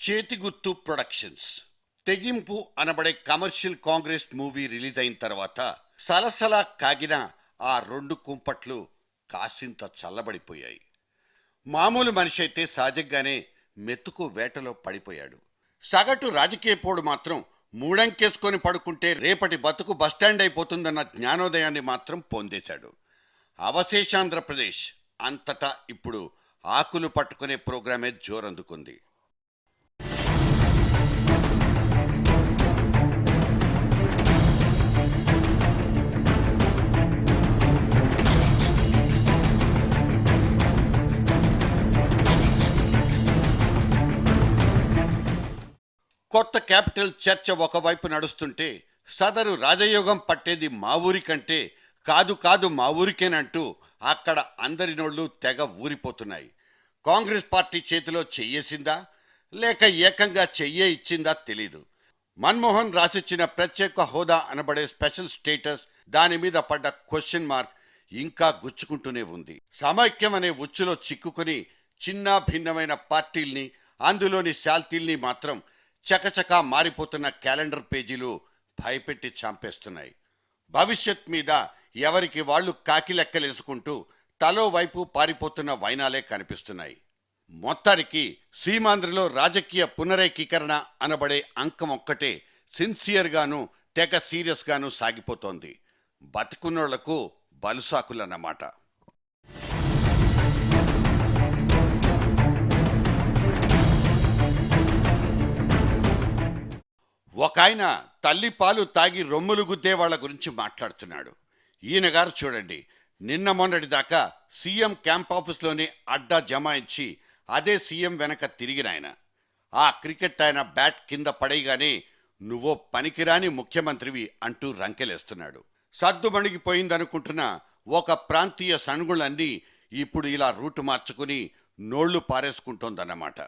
చేతిగుత్తు productions తెగింపు అనబడే commercial Congress movie release అయిన తర్వాత సలసలా కాగిన ఆ రెండు కుంపట్లు కాసింత చల్లబడిపోయాయి. మామూలు మనిషి అయితే సహజంగానే మెతుకు వేటలో పడిపోయాడు. సగటు రాజకీయ పోడు మాత్రం మూడంకేసుకొని పడుకుంటే రేపటి బతుకు బస్టాండ్ అయిపోతుందన్న జ్ఞానోదయాన్ని మాత్రం పొందేశాడు. అవశేషాంధ్రప్రదేశ్ అంతటా ఇప్పుడు ఆకులు పట్టుకునే ప్రోగ్రామే జోరందుకుంది. కొత్త క్యాపిటల్ చర్చ ఒకవైపు నడుస్తుంటే సదరు రాజయోగం పట్టేది మా ఊరి కంటే కాదు మా ఊరికేనంటూ అక్కడ అందరి నోళ్లు తెగ ఊరిపోతున్నాయి. కాంగ్రెస్ పార్టీ చేతిలో చెయ్యేసిందా లేక ఏకంగా చెయ్యే ఇచ్చిందా తెలీదు. మన్మోహన్ రాసిచ్చిన ప్రత్యేక హోదా అనబడే స్పెషల్ స్టేటస్, దాని మీద పడ్డ క్వశ్చన్ మార్క్ ఇంకా గుచ్చుకుంటూనే ఉంది. సమైక్యం అనే ఉచ్చులో చిక్కుకుని చిన్న భిన్నమైన పార్టీల్ని, అందులోని శాల్తీల్ని మాత్రం చకచకా మారిపోతున్న క్యాలెండర్ పేజీలు భయపెట్టి చంపేస్తున్నాయి. భవిష్యత్ మీద ఎవరికి వాళ్లు కాకి లెక్కలేసుకుంటూ తలో వైపు పారిపోతున్న వైనాలే కనిపిస్తున్నాయి. మొత్తానికి సీమాంధ్రలో రాజకీయ పునరేకీకరణ అనబడే అంకం ఒక్కటే సిన్సియర్గాను తెగ సీరియస్గాను సాగిపోతోంది. బతుకున్నోళ్లకు బలుసాకులన్నమాట. ఒక ఆయన తల్లి పాలు తాగి రొమ్ములు గుద్దే వాళ్ళ గురించి మాట్లాడుతున్నాడు. ఈయన గారు చూడండి, నిన్న మొన్నటి దాకా సీఎం క్యాంప్ ఆఫీస్లోనే అడ్డా జమాయించి అదే సీఎం వెనక తిరిగిన ఆయన. ఆ క్రికెట్ ఆయన బ్యాట్ కింద పడేయగానే నువ్వో పనికిరాని ముఖ్యమంత్రివి అంటూ రంకెలేస్తున్నాడు. సద్దుమణిగిపోయిందనుకుంటున్న ఒక ప్రాంతీయ సణుగులన్నీ ఇప్పుడు ఇలా రూటు మార్చుకుని నోళ్లు పారేసుకుంటోందన్నమాట.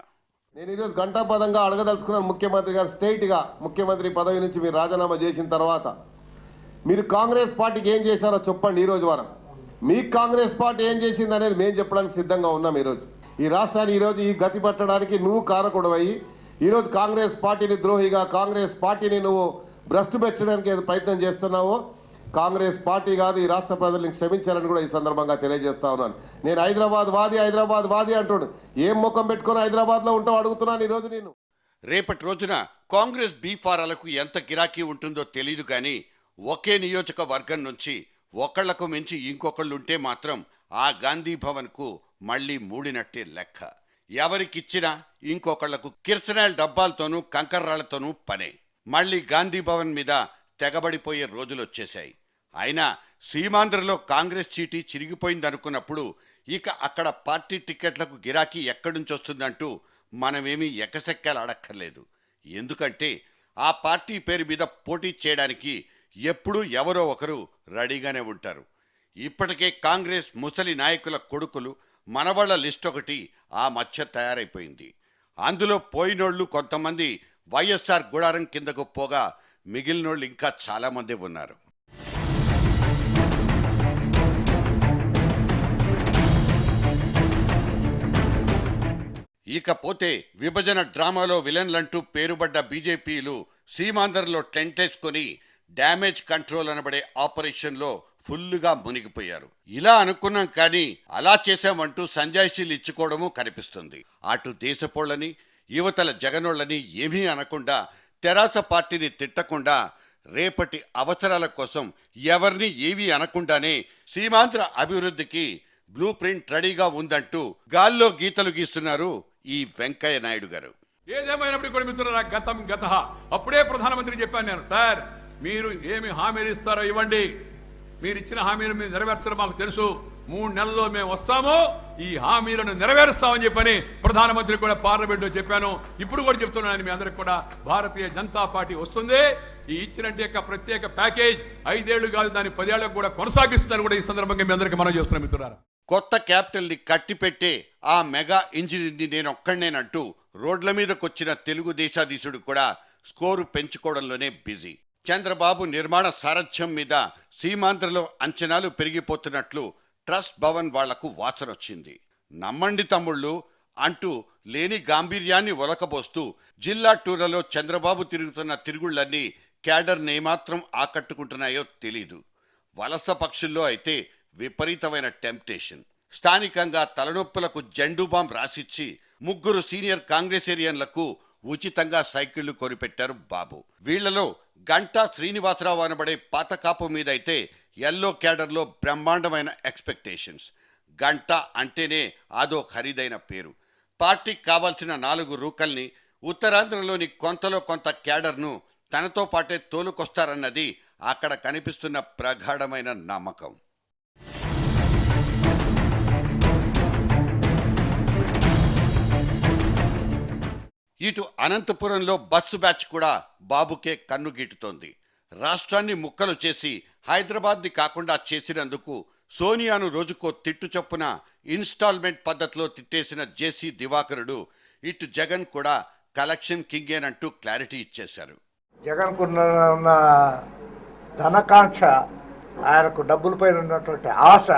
నేను ఈరోజు ఘంటాపదంగా అడగదలుచుకున్నాను, ముఖ్యమంత్రి గారు స్ట్రైట్గా ముఖ్యమంత్రి పదవి నుంచి మీరు రాజీనామా చేసిన తర్వాత మీరు కాంగ్రెస్ పార్టీకి ఏం చేశారో చెప్పండి. ఈరోజు వరకు మీకు కాంగ్రెస్ పార్టీ ఏం చేసింది అనేది మేము చెప్పడానికి సిద్ధంగా ఉన్నాం. ఈరోజు ఈ రాష్ట్రాన్ని ఈరోజు ఈ గతి పట్టడానికి నువ్వు కారకుడవయ్యి ఈరోజు కాంగ్రెస్ పార్టీని ద్రోహిగా, కాంగ్రెస్ పార్టీని నువ్వు భ్రష్టు పెంచడానికి ఏదో ప్రయత్నం చేస్తున్నావో కాంగ్రెస్ పార్టీ కాదు, ఈ రాష్ట్ర ప్రజల్ని క్షమించాలని కూడా ఈ సందర్భంగా తెలియజేస్తా ఉన్నాను. నేను హైదరాబాద్ వాది అంటాడు. ఏం ముఖం పెట్టుకొని హైదరాబాద్లో ఉంటావు అడుగుతున్నాను ఈరోజు నేను. రేపటి రోజున కాంగ్రెస్ బీఫారాలకు ఎంత గిరాకీ ఉంటుందో తెలియదు, కానీ ఒకే నియోజకవర్గం నుంచి ఒకళ్లకు మించి ఇంకొకళ్ళుంటే మాత్రం ఆ గాంధీ భవన్కు మళ్లీ మూడినట్టే లెక్క. ఎవరికిచ్చినా ఇంకొకళ్లకు కిరసనాయిల డబ్బాలతోనూ కంకర్రాళ్లతోనూ పనే. మళ్లీ గాంధీ భవన్ మీద తెగబడిపోయే రోజులు వచ్చేశాయి. అయినా సీమాంధ్రలో కాంగ్రెస్ చీటీ చిరిగిపోయిందనుకున్నప్పుడు ఇక అక్కడ పార్టీ టికెట్లకు గిరాకీ ఎక్కడి నుంచి వస్తుందంటూ మనమేమీ ఎకసెక్కాలు అడక్కర్లేదు. ఎందుకంటే ఆ పార్టీ పేరు మీద పోటీ చేయడానికి ఎప్పుడూ ఎవరో ఒకరు రెడీగానే ఉంటారు. ఇప్పటికే కాంగ్రెస్ ముసలి నాయకుల కొడుకులు, మనవాళ్ల లిస్ట్ ఒకటి ఆ మధ్య తయారైపోయింది. అందులో పోయినోళ్లు కొంతమంది వైఎస్ఆర్ గుడారం కిందకు పోగా మిగిలినోళ్ళు ఇంకా చాలామంది ఉన్నారు. ఇకపోతే విభజన డ్రామాలో విలన్లంటూ పేరుపడ్డ బీజేపీలు సీమాంధ్రలో టెంటేసుకొని డ్యామేజ్ కంట్రోల్ అనబడే ఆపరేషన్లో ఫుల్లుగా మునిగిపోయారు. ఇలా అనుకున్నాం, కానీ అలా చేశామంటూ సంజాయిషీలు ఇచ్చుకోవడము కనిపిస్తుంది. అటు దేశపోళ్లని యువతల జగనోళ్లని ఏమీ అనకుండా, తెరాస పార్టీని తిట్టకుండా, రేపటి అవసరాల కోసం ఎవరిని ఏమీ అనకుండానే సీమాంధ్ర అభివృద్ధికి బ్లూ ప్రింట్ రెడీగా ఉందంటూ గాల్లో గీతలు గీస్తున్నారు ఈ వెంకయ్య నాయుడు గారు. ఏదేమైనప్పటికీ కూడా మిత్రులారా, గత అప్పుడే ప్రధానమంత్రి చెప్పాను నేను, సార్ మీరు ఏమి హామీలు ఇస్తారో ఇవ్వండి, మీరు ఇచ్చిన హామీలు మీరు నెరవేర్చడం మాకు తెలుసు, 3 నెలల్లో మేము వస్తాము, ఈ హామీలను నెరవేరుస్తామని చెప్పని ప్రధానమంత్రి కూడా పార్లమెంట్ లో చెప్పాను. ఇప్పుడు కూడా చెప్తున్నాను మీ అందరికి కూడా, భారతీయ జనతా పార్టీ వస్తుంది. ఈ ఇచ్చినట్టు యొక్క ప్రత్యేక ప్యాకేజ్ 5 ఏళ్లు కాదు, దాన్ని 10 ఏళ్లకు కూడా కొనసాగిస్తున్నారు కూడా ఈ సందర్భంగా మీ అందరికీ మనం చేస్తున్నాం మిత్రులారా. కొత్త క్యాపిటల్ ని కట్టిపెట్టే ఆ మెగా ఇంజనీర్ని నేను ఒక్కడనేనంటూ రోడ్ల మీదకొచ్చిన తెలుగుదేశాధీశుడు కూడా స్కోరు పెంచుకోవడంలోనే బిజీ. చంద్రబాబు నిర్మాణ సారథ్యం మీద సీమాంధ్రలో అంచనాలు పెరిగిపోతున్నట్లు ట్రస్ట్ భవన్ వాళ్లకు వాసనొచ్చింది. నమ్మండి తమ్ముళ్ళు, అంటూ లేని గాంభీర్యాన్ని ఒలకబోస్తూ జిల్లా టూర్లలో చంద్రబాబు తిరుగుతున్న తిరుగుళ్లన్నీ క్యాడర్ని ఏమాత్రం ఆకట్టుకుంటున్నాయో తెలీదు. వలస పక్షుల్లో అయితే విపరీతమైన టెంప్టేషన్. స్థానికంగా తలనొప్పులకు జెండు బాంబ్ రాసిచ్చి 3 సీనియర్ కాంగ్రెసేరియన్లకు ఉచితంగా సైకిళ్లు కొనిపెట్టారు బాబు. వీళ్లలో గంటా శ్రీనివాసరావు అనబడే పాతకాపు మీదైతే ఎల్లో క్యాడర్లో బ్రహ్మాండమైన ఎక్స్పెక్టేషన్స్. గంటా అంటేనే అదో ఖరీదైన పేరు. పార్టీకి కావాల్సిన 4 రూకల్ని, ఉత్తరాంధ్రలోని కొంతలో కొంత క్యాడర్ను తనతో పాటే తోలుకొస్తారన్నది అక్కడ కనిపిస్తున్న ప్రగాఢమైన నమ్మకం. ఇటు అనంతపురంలో బస్సు బ్యాచ్ కూడా బాబుకే కన్ను గీటుతోంది. రాష్ట్రాన్ని ముక్కలు చేసి హైదరాబాద్ని కాకుండా చేసినందుకు సోనియాను రోజుకో తిట్టు చొప్పున ఇన్స్టాల్మెంట్ పద్ధతిలో తిట్టేసిన జేసీ దివాకరుడు ఇటు జగన్ కూడా కలెక్షన్ కింగేనంటూ క్లారిటీ ఇచ్చేశారు. జగన్కున్న ధనకాంక్ష, ఆయనకు డబ్బుల పైన ఉన్నటువంటి ఆశ,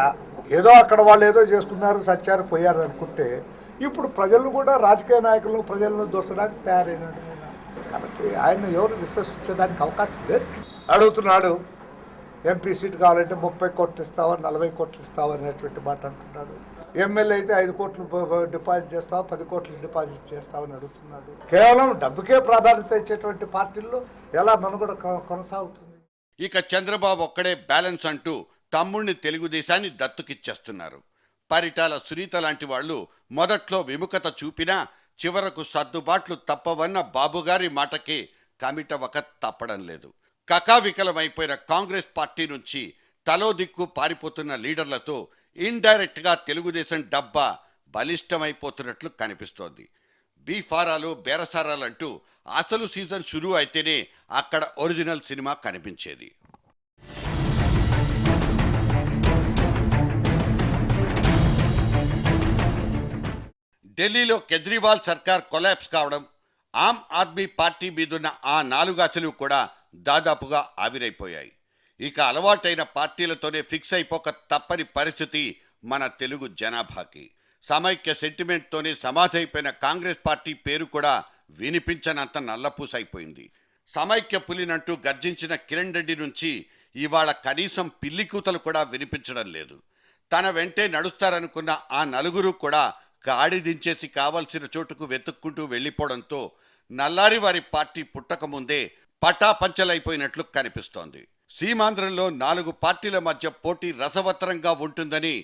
ఏదో అక్కడ వాళ్ళు ఏదో చేసుకున్నారు, సచ్చారు, పోయారు అనుకుంటే ఇప్పుడు ప్రజలను కూడా రాజకీయ నాయకులను ప్రజలను దోచడానికి తయారైనాడు. కాబట్టి ఆయన ఎవరు విశ్వసించేదానికి అవకాశం లేదు. అడుగుతున్నాడు ఎంపీ సీట్ కావాలంటే 30 కోట్లు ఇస్తావా, 40 కోట్లు ఇస్తావా అనేటువంటి మాట అంటున్నాడు. ఎమ్మెల్యే అయితే 5 కోట్లు డిపాజిట్ చేస్తావా, 10 కోట్లు డిపాజిట్ చేస్తావని అడుగుతున్నాడు. కేవలం డబ్బుకే ప్రాధాన్యత ఇచ్చేటువంటి పార్టీల్లో ఎలా మనుగడ కొనసాగుతుంది? ఇక చంద్రబాబు ఒక్కడే బ్యాలెన్స్ అంటూ తమ్ముణ్ణి తెలుగుదేశాన్ని దత్తుకిచ్చేస్తున్నారు. పరిటాల సునీత లాంటి వాళ్ళు మొదట్లో విముఖత చూపినా చివరకు సర్దుబాట్లు తప్పవన్న బాబుగారి మాటకే కమిటవక తప్పడం లేదు. కకావికలమైపోయిన కాంగ్రెస్ పార్టీ నుంచి తలో దిక్కు పారిపోతున్న లీడర్లతో ఇండైరెక్ట్ గా తెలుగుదేశం డబ్బా బలిష్టమైపోతున్నట్లు కనిపిస్తోంది. బీఫారాలు, బేరసారాలంటూ అసలు సీజన్ షురూ అయితేనే అక్కడ ఒరిజినల్ సినిమా కనిపించేది. ఢిల్లీలో కేజ్రీవాల్ సర్కార్ కొలాప్స్ కావడం, ఆమ్ ఆద్మీ పార్టీ మీదున్న ఆ 4 ఆశలు కూడా దాదాపుగా ఆవిరైపోయాయి. ఇక అలవాటైన పార్టీలతోనే ఫిక్స్ అయిపోక తప్పని పరిస్థితి మన తెలుగు జనాభాకి. సమైక్య సెంటిమెంట్తోనే సమాధైపోయిన కాంగ్రెస్ పార్టీ పేరు కూడా వినిపించనంత నల్లపూసైపోయింది. సమైక్య పులినంటూ గర్జించిన కిరణ్ రెడ్డి నుంచి ఇవాళ కనీసం పిల్లి కూతలు కూడా వినిపించడం లేదు. తన వెంటే నడుస్తారనుకున్న ఆ 4 కూడా గాడి దించేసి కావలసిన చోటుకు వెతుక్కుంటూ వెళ్ళిపోవడంతో నల్లారి వారి పార్టీ పుట్టకముందే పటాపంచలైపోయినట్లు కనిపిస్తోంది. సీమాంధ్రంలో 4 పార్టీల మధ్య పోటీ రసవత్తరంగా ఉంటుందని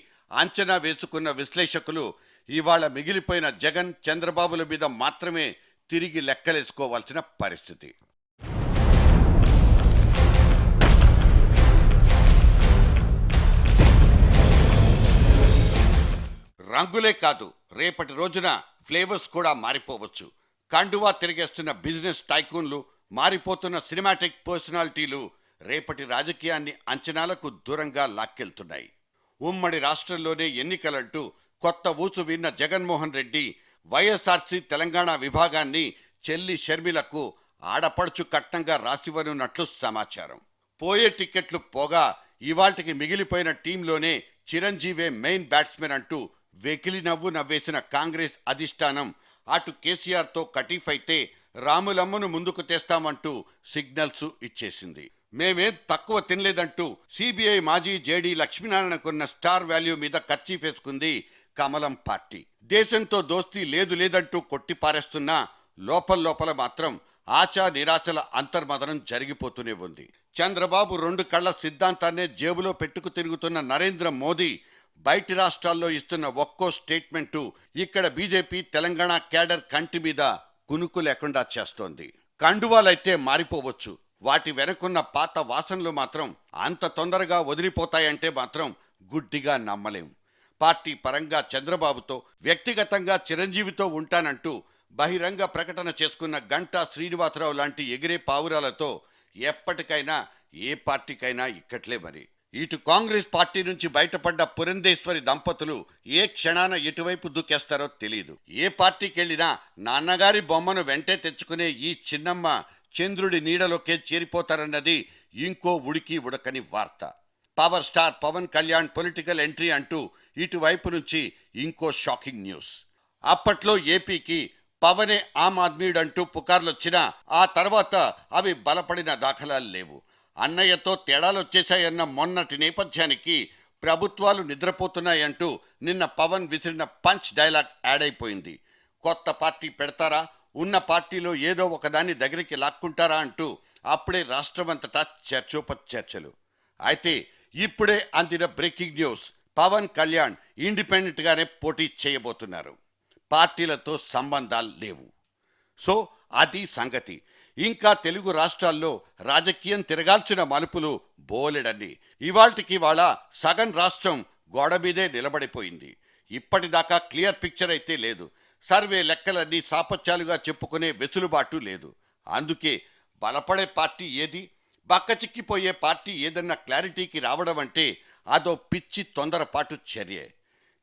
అంచనా వేసుకున్న విశ్లేషకులు ఇవాళ మిగిలిపోయిన జగన్, చంద్రబాబుల మీద మాత్రమే తిరిగి లెక్కలేసుకోవాల్సిన పరిస్థితి. రంగులే కాదు, రేపటి రోజున ఫ్లేవర్స్ కూడా మారిపోవచ్చు. కండువా తిరిగేస్తున్న బిజినెస్ టైకూన్లు, మారిపోతున్న సినిమాటిక్ పర్సనాలిటీలు రేపటి రాజకీయాన్ని అంచనాలకు దూరంగా లాక్కెళ్తున్నాయి. ఉమ్మడి రాష్ట్రంలోనే ఎన్నికలంటూ కొత్త ఊసు విన్న జగన్మోహన్ రెడ్డి వైఎస్ఆర్సీ తెలంగాణ విభాగాన్ని చెల్లి షర్మిలకు ఆడపడుచు కట్నంగా రాసివనున్నట్లు సమాచారం. పోయే టికెట్లు పోగా ఇవాల్టికి మిగిలిపోయిన టీంలోనే చిరంజీవే మెయిన్ బ్యాట్స్మెన్ అంటూ వెకిలి నవ్వు నవ్వేసిన కాంగ్రెస్ అధిష్టానం అటు కేసీఆర్తో కటీఫైతే రాములమ్మను ముందుకు తెస్తామంటూ సిగ్నల్స్ ఇచ్చేసింది. మేమేం తక్కువ తినలేదంటూ సిబిఐ మాజీ జేడీ లక్ష్మీనారాయణకున్న స్టార్ వాల్యూ మీద కర్చీఫేసుకుంది కమలం పార్టీ. దేశంతో దోస్తీ లేదు లేదంటూ కొట్టిపారేస్తున్నా లోపల మాత్రం ఆచా నిరాశల అంతర్మదనం జరిగిపోతూనే ఉంది. చంద్రబాబు 2 కళ్ల సిద్ధాంతాన్నే జేబులో పెట్టుకు తిరుగుతున్న నరేంద్ర మోదీ బయటి రాష్ట్రాల్లో ఇస్తున్న ఒక్కో స్టేట్మెంటు ఇక్కడ బీజేపీ తెలంగాణ క్యాడర్ కంటి మీద కునుకు లేకుండా చేస్తోంది. కండువాలైతే మారిపోవచ్చు, వాటి వెనకున్న పాత వాసనలు మాత్రం అంత తొందరగా వదిలిపోతాయంటే మాత్రం గుడ్డిగా నమ్మలేం. పార్టీ పరంగా చంద్రబాబుతో, వ్యక్తిగతంగా చిరంజీవితో ఉంటానంటూ బహిరంగ ప్రకటన చేసుకున్న గంటా శ్రీనివాసరావు లాంటి ఎగిరే పావురాలతో ఎప్పటికైనా ఏ పార్టీకైనా ఇక్కట్లే మరి. ఇటు కాంగ్రెస్ పార్టీ నుంచి బయటపడ్డ పురంధేశ్వరి దంపతులు ఏ క్షణాన ఎటువైపు దూకేస్తారో తెలియదు. ఏ పార్టీకి వెళ్ళినా నాన్నగారి బొమ్మను వెంటే తెచ్చుకునే ఈ చిన్నమ్మ చంద్రుడి నీడలోకే చేరిపోతారన్నది ఇంకో ఉడికి ఉడకని వార్త. Power star Pawan Kalyan political entry అంటూ ఇటువైపు నుంచి ఇంకో షాకింగ్ న్యూస్. అప్పట్లో ఏపీకి పవనే ఆమ్ ఆద్మీడంటూ పుకార్లొచ్చినా ఆ తర్వాత అవి బలపడిన దాఖలాలు లేవు. అన్నయ్యతో తేడాలొచ్చేశాయన్న మొన్నటి నేపథ్యానికి ప్రభుత్వాలు నిద్రపోతున్నాయంటూ నిన్న పవన్ విసిరిన పంచ్ డైలాగ్ యాడ్ అయిపోయింది. కొత్త పార్టీ పెడతారా, ఉన్న పార్టీలో ఏదో ఒకదాన్ని దగ్గరికి లాక్కుంటారా అంటూ అప్పుడే రాష్ట్రమంతటా చర్చోపచర్చలు. అయితే ఇప్పుడే అందిన బ్రేకింగ్ న్యూస్, పవన్ కళ్యాణ్ ఇండిపెండెంట్గానే పోటీ చేయబోతున్నారు. పార్టీలతో సంబంధాలు లేవు. సో అది సంగతి. ఇంకా తెలుగు రాష్ట్రాల్లో రాజకీయం తిరగాల్సిన మలుపులు బోలెడన్ని. ఇవాల్టికి వాళ్ళ సగం రాష్ట్రం గోడ మీదే నిలబడిపోయింది. ఇప్పటిదాకా క్లియర్ పిక్చర్ అయితే లేదు. సర్వే లెక్కలన్నీ సాపత్యాలుగా చెప్పుకునే వెసులుబాటు లేదు. అందుకే బలపడే పార్టీ ఏది, బక్కచిక్కిపోయే పార్టీ ఏదన్న క్లారిటీకి రావడం అంటే అదో పిచ్చి తొందరపాటు చర్యే.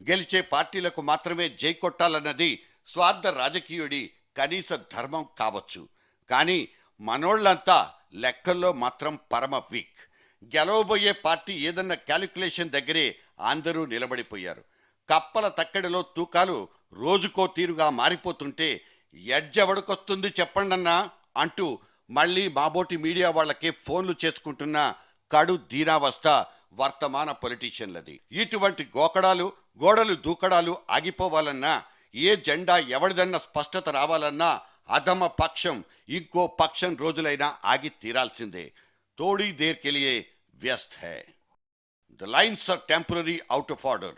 గెలిచే పార్టీలకు మాత్రమే జై కొట్టాలన్నది స్వార్థ రాజకీయుడి కనీస ధర్మం కావచ్చు. కానీ మనోళ్లంతా లెక్కల్లో మాత్రం పరమ వీక్. గెలవబోయే పార్టీ ఏదన్న క్యాలిక్యులేషన్ దగ్గరే అందరూ నిలబడిపోయారు. కప్పల తక్కడిలో తూకాలు రోజుకో తీరుగా మారిపోతుంటే ఎడ్జెవడకొస్తుంది చెప్పండన్నా అంటూ మళ్ళీ మాబోటి మీడియా వాళ్ళకే ఫోన్లు చేసుకుంటున్న కడు దీనావస్థ వర్తమాన పొలిటీషియన్లది. ఇటువంటి గోడలు దూకడాలు ఆగిపోవాలన్నా, ఏ జెండా ఎవరిదన్న స్పష్టత రావాలన్నా అధమ పక్షం ఇంకో పక్షం రోజులైనా ఆగి తీరాల్సిందే. తోడీ దేర్ కే లియే వ్యస్త హై. The lines are temporary out of order.